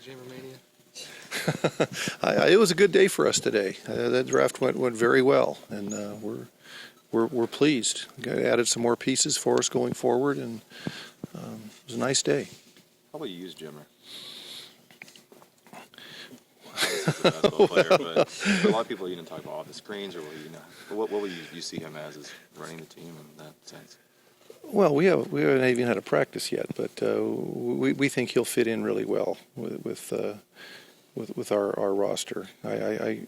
Jimmer Mania? It was a good day for us today. That draft went very well, and we're pleased. Added some more pieces for us going forward, and it was a nice day. How will you use Jimmer? Obviously he's a basketball player, but a lot of people talk about all the screens, or what will you see him as running the team in that sense? Well, we haven't even had a practice yet, but we think he'll fit in really well with our roster. I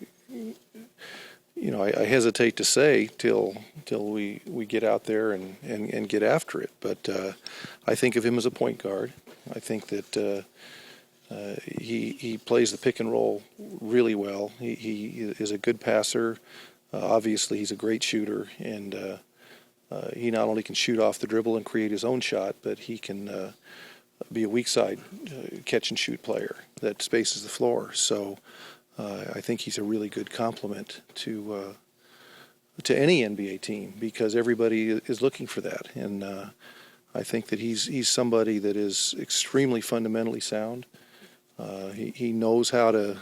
hesitate to say till we get out there and get after it, but I think of him as a point guard. I think that he plays the pick and roll really well. He is a good passer. Obviously, he's a great shooter, and he not only can shoot off the dribble and create his own shot, but he can be a weak side catch and shoot player that spaces the floor. So I think he's a really good complement to any NBA team, because everybody is looking for that. And I think that he's somebody that is extremely fundamentally sound. He knows how to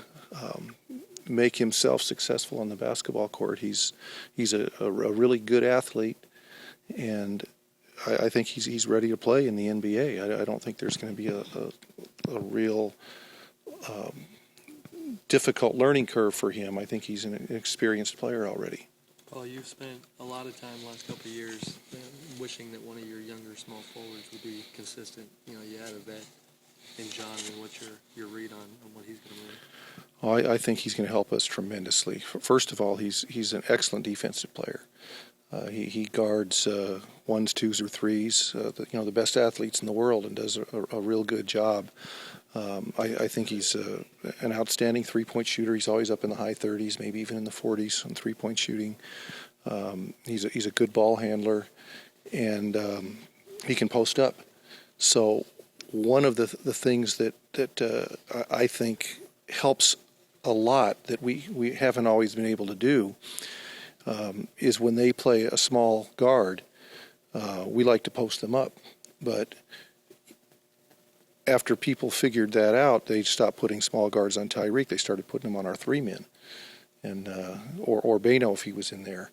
make himself successful on the basketball court. He's a really good athlete, and I think he's ready to play in the NBA. I don't think there's going to be a real difficult learning curve for him. I think he's an experienced player already. Paul, you've spent a lot of time the last couple of years wishing that one of your younger small forwards would be consistent. You had a vet in John. What's your read on what he's going to bring? Oh, I think he's going to help us tremendously. First of all, he's an excellent defensive player. He guards ones, twos, or threes, the best athletes in the world, and does a real good job. I think he's an outstanding three-point shooter. He's always up in the high 30s, maybe even in the 40s on three-point shooting. He's a good ball handler, and he can post up. So one of the things that I think helps a lot that we haven't always been able to do is when they play a small guard, we like to post them up. But after people figured that out, they stopped putting small guards on Tyreek. They started putting them on our three men, and or Beno if he was in there.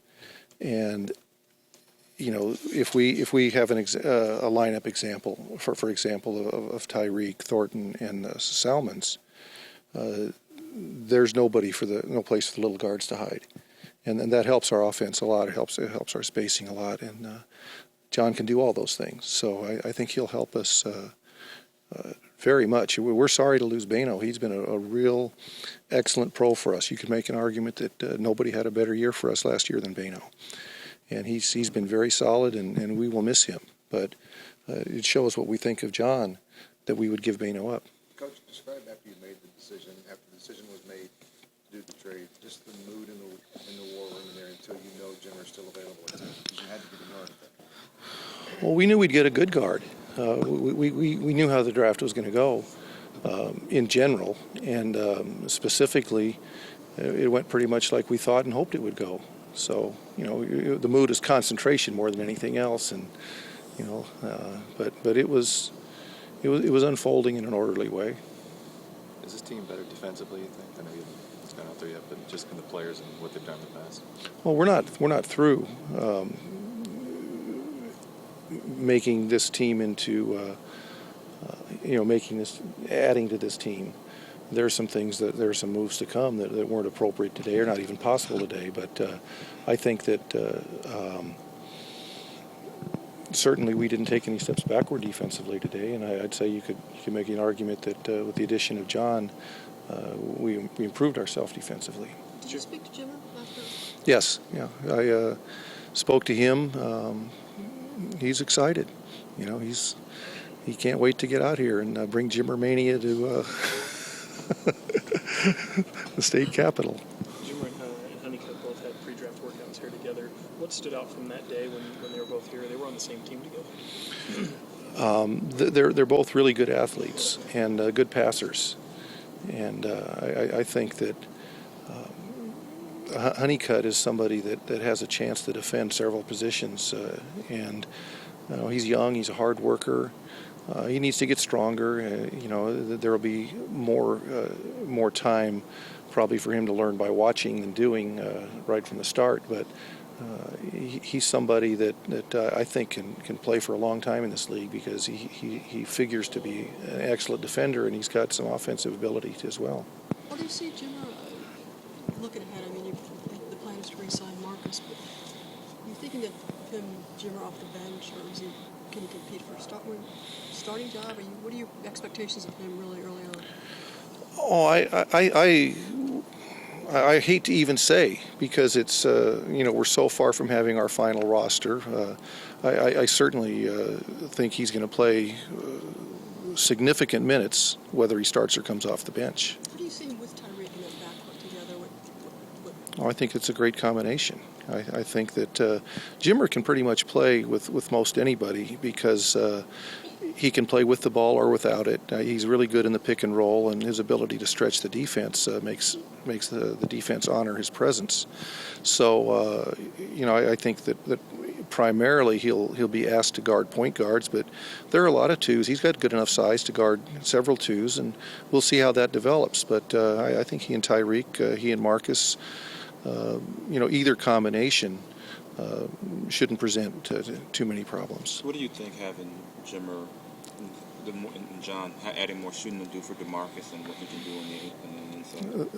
And if we have a lineup example, for example, of Tyreek, Thornton, and Salmons, there's no place for the little guards to hide, and that helps our offense a lot. It helps our spacing a lot, and John can do all those things. So I think he'll help us very much. We're sorry to lose Beno. He's been a real excellent pro for us. You could make an argument that nobody had a better year for us last year than Beno. And he's been very solid, and we will miss him. But it shows what we think of John, that we would give Beno up. Coach, describe after you made the decision, after the decision was made to do the trade, just the mood in the war room in there until you know Jimmer's still available at the time, because you had to get a guard at that point. Well, we knew we'd get a good guard. We knew how the draft was going to go in general, and specifically, it went pretty much like we thought and hoped it would go. So, the mood is concentration more than anything else, and but it was unfolding in an orderly way. Is this team better defensively, you think? I know it's not out there yet, but just in the players and what they've done in the past. Well, we're not through making this team into adding to this team. There are some moves to come that weren't appropriate today, or not even possible today. But I think that certainly we didn't take any steps backward defensively today, and I'd say you could make an argument that with the addition of John, we improved ourselves defensively. Did you speak to Jimmer after? Yes, yeah. I spoke to him. He's excited. He can't wait to get out here and bring Jimmer Mania to the state capitol. Jimmer and Honeycutt both had pre-draft workouts here together. What stood out from that day when they were both here? They were on the same team together. They're both really good athletes and good passers, and I think that Honeycutt is somebody that has a chance to defend several positions, and he's young. He's a hard worker. He needs to get stronger. There will be more time probably for him to learn by watching than doing right from the start. But he's somebody that I think can play for a long time in this league because he figures to be an excellent defender, and he's got some offensive ability as well. How do you see Jimmer looking ahead? I mean, the plan is to re-sign Marcus, but are you thinking of him, Jimmer, off the bench, or can he compete for a starting job? What are your expectations of him really early on? Oh, I hate to even say because it's we're so far from having our final roster. I certainly think he's going to play significant minutes whether he starts or comes off the bench. What do you see with Tyreek in that backcourt together? I think it's a great combination. I think that Jimmer can pretty much play with most anybody because he can play with the ball or without it. He's really good in the pick and roll, and his ability to stretch the defense makes the defense honor his presence. So, I think that primarily he'll be asked to guard point guards, but there are a lot of twos. He's got good enough size to guard several twos, and we'll see how that develops. But I think he and Tyreek, he and Marcus, either combination shouldn't present too many problems. What do you think having Jimmer and John adding more shooting to do for DeMarcus and what he can do on the inside?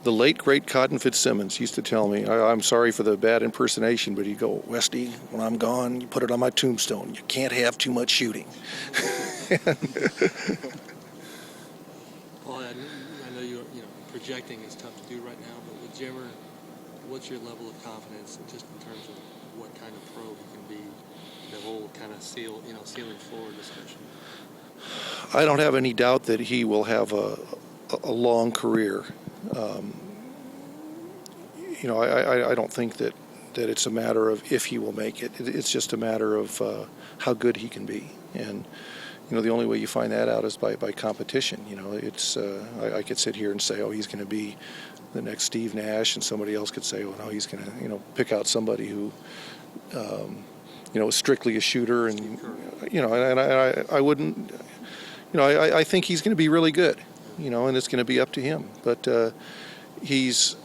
The late, great Cotton Fitzsimmons used to tell me, I'm sorry for the bad impersonation, but he'd go, Westy, when I'm gone, you put it on my tombstone. You can't have too much shooting. Paul, I know projecting is tough to do right now, but with Jimmer, what's your level of confidence just in terms of what kind of pro he can be, the whole kind of ceiling floor discussion? I don't have any doubt that he will have a long career. I don't think that it's a matter of if he will make it. It's just a matter of how good he can be. And, the only way you find that out is by competition. I could sit here and say, oh, he's going to be the next Steve Nash, and somebody else could say, oh, no, he's going to, pick out somebody who, is strictly a shooter. And, I wouldn't, I think he's going to be really good, and it's going to be up to him. But he's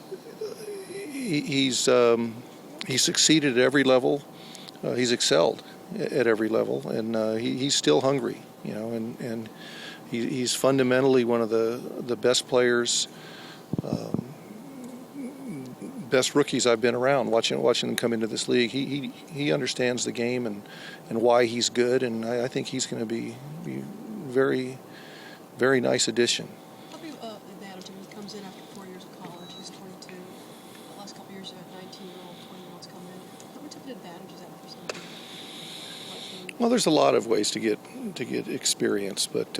succeeded at every level. He's excelled at every level, and he's still hungry, and he's fundamentally one of the best players, best rookies I've been around watching them come into this league. He understands the game and why he's good, and I think he's going to be very, very nice addition. How do you advantage him? He comes in after 4 years of college. He's 22. The last couple of years, you had 19-year-old, 20-year-olds come in. How much of an advantage is that for somebody like him? Well, there's a lot of ways to get experience, but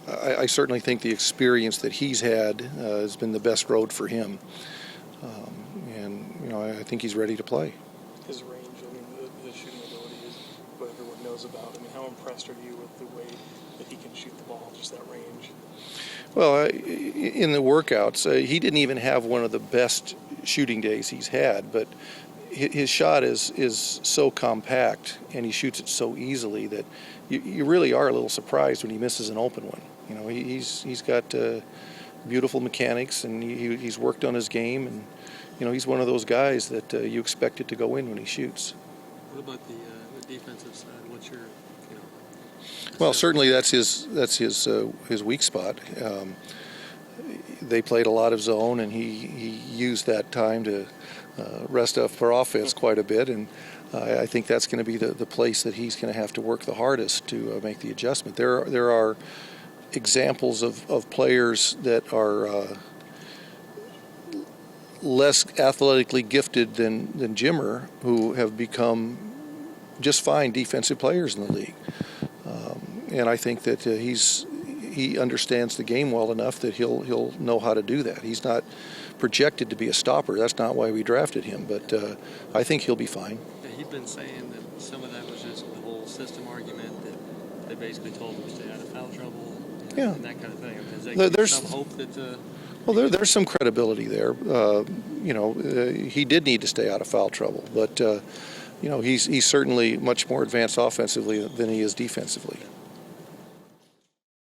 I certainly think the experience that he's had has been the best road for him, and I think he's ready to play. His range, his shooting ability is what everyone knows about. How impressed are you with the way that he can shoot the ball, just that range? Well, in the workouts, he didn't even have one of the best shooting days he's had, but his shot is so compact and he shoots it so easily that you really are a little surprised when he misses an open one. He's got beautiful mechanics, and he's worked on his game, and he's one of those guys that you expect it to go in when he shoots. What about the defensive side? What's your Well, certainly that's his weak spot. They played a lot of zone, and he used that time to rest up for offense quite a bit, and I think that's going to be the place that he's going to have to work the hardest to make the adjustment. There are examples of players that are less athletically gifted than Jimmer, who have become just fine defensive players in the league. And I think that he understands the game well enough that he'll know how to do that. He's not projected to be a stopper. That's not why we drafted him, but I think he'll be fine. Yeah, he'd been saying that some of that was just the whole system argument, that they basically told him to stay out of foul trouble, and that kind of thing. Is that There's some hope that... Well, there's some credibility there. He did need to stay out of foul trouble, but he's certainly much more advanced offensively than he is defensively.